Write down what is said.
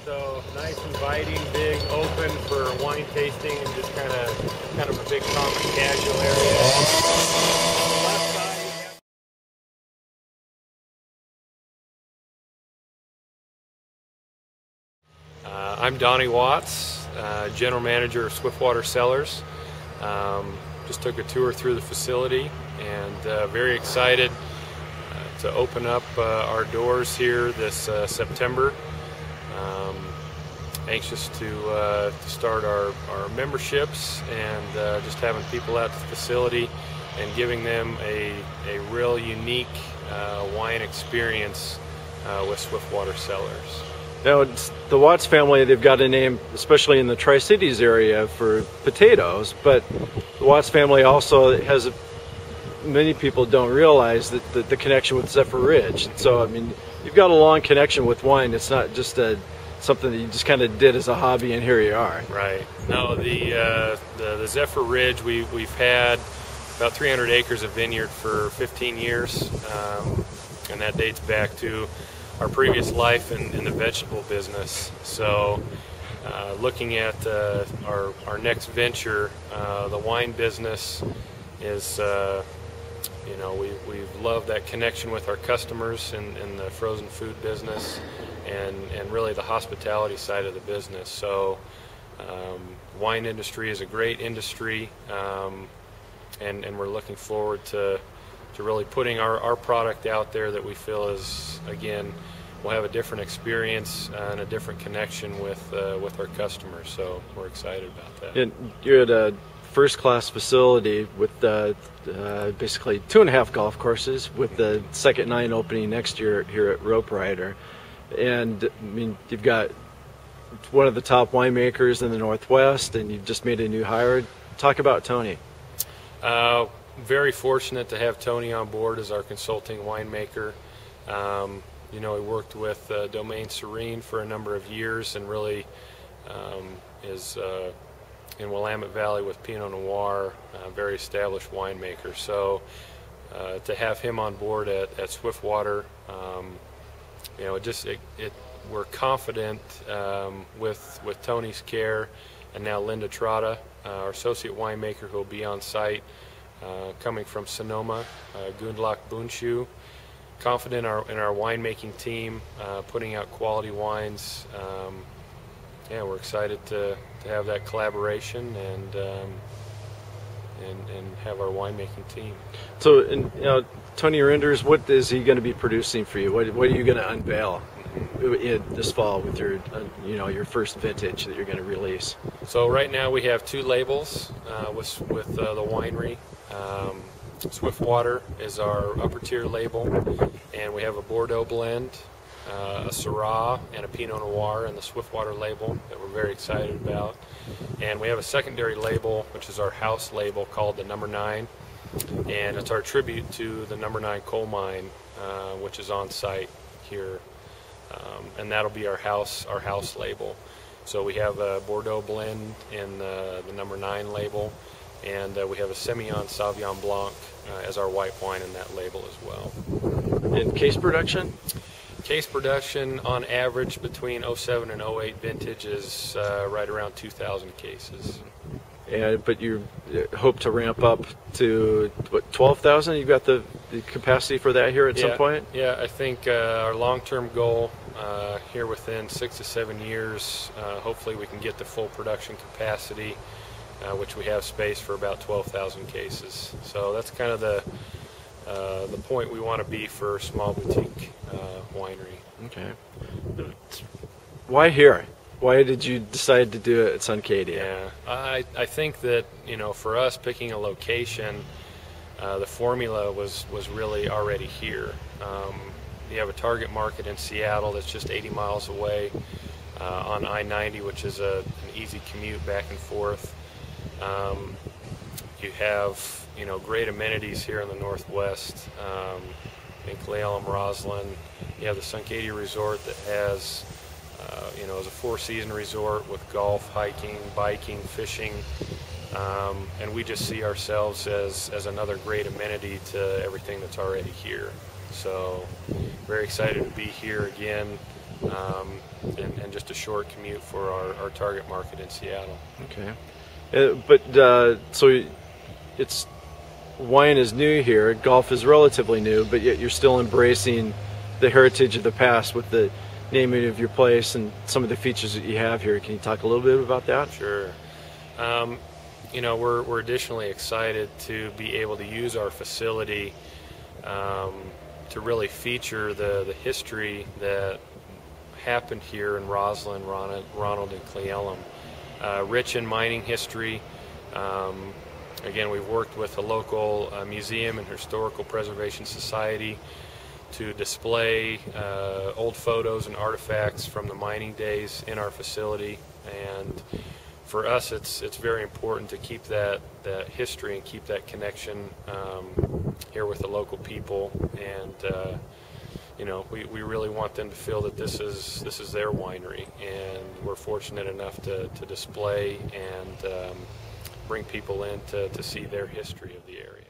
So nice, inviting, big, open for wine tasting, and just kind of a big common casual area. Left side, I'm Donnie Watts, General Manager of Swiftwater Cellars. Just took a tour through the facility, and very excited to open up our doors here this September. Anxious to start our memberships, and just having people out to the facility and giving them a real unique wine experience with Swiftwater Cellars. Now, it's the Watts family, they've got a name, especially in the Tri-Cities area, for potatoes, but the Watts family also has, many people don't realize that the connection with Zephyr Ridge. So, I mean, you've got a long connection with wine. It's not just something that you just kind of did as a hobby, and here you are. Right. No, the Zephyr Ridge, we've had about 300 acres of vineyard for 15 years, and that dates back to our previous life in the vegetable business. So looking at our next venture, the wine business is, you know, we've loved that connection with our customers in the frozen food business, and really the hospitality side of the business. So wine industry is a great industry, and we're looking forward to really putting our product out there that we feel is, again, we'll have a different experience and a different connection with our customers. So we're excited about that. And you're at a first-class facility with basically 2.5 golf courses, with the second 9 opening next year here at Rope Rider. And I mean, you've got one of the top winemakers in the Northwest, and you've just made a new hire. Talk about Tony. Very fortunate to have Tony on board as our consulting winemaker. You know, he worked with Domaine Serene for a number of years, and really is in Willamette Valley with Pinot Noir, very established winemaker. So to have him on board at Swiftwater, you know, we're confident with Tony's care, and now Linda Trotta, our associate winemaker, who will be on site, coming from Sonoma, Gundlach Bundschuh. Confident in our winemaking team, putting out quality wines. Yeah, we're excited to have that collaboration and have our winemaking team. So, and, you know, Tony Rynders, what is he going to be producing for you? What are you going to unveil this fall with your, you know, your first vintage that you're going to release? So right now we have 2 labels with the winery. Swiftwater is our upper tier label, and we have a Bordeaux blend, a Syrah, and a Pinot Noir in the Swiftwater label that we're very excited about. And we have a secondary label, which is our house label, called the Number 9, and it's our tribute to the Number 9 coal mine, which is on site here, and that'll be our house label. So we have a Bordeaux blend in the Number 9 label, and we have a Semillon Sauvignon Blanc as our white wine in that label as well. And case production? Case production on average between 07 and 08 vintage is right around 2,000 cases. But you hope to ramp up to, what, 12,000? You've got the capacity for that here at some point? Yeah, I think our long-term goal here within 6 to 7 years, hopefully we can get to full production capacity, which we have space for about 12,000 cases. So that's kind of the point we want to be for a small boutique winery. Okay. Why here? Why did you decide to do it at Suncadia? Yeah, I think that, you know, for us, picking a location, the formula was really already here. You have a target market in Seattle that's just 80 miles away on I-90, which is an easy commute back and forth. You have, you know, great amenities here in the Northwest, in Clayelum, Roslyn. You have the Suncadia Resort that has, you know, is a 4-season resort with golf, hiking, biking, fishing, and we just see ourselves as another great amenity to everything that's already here. So very excited to be here again, and just a short commute for our target market in Seattle. Okay. So it's wine is new here, golf is relatively new, but yet you're still embracing the heritage of the past with the naming of your place and some of the features that you have here. Can you talk a little bit about that? Sure. You know, we're additionally excited to be able to use our facility to really feature the history that happened here in Roslyn, Ronald, and Cle Elum. Rich in mining history. Again, we've worked with a local museum and historical preservation society to display old photos and artifacts from the mining days in our facility. And for us, it's very important to keep that history and keep that connection here with the local people. And you know, we really want them to feel that this is their winery, and we're fortunate enough to display and bring people in to see their history of the area.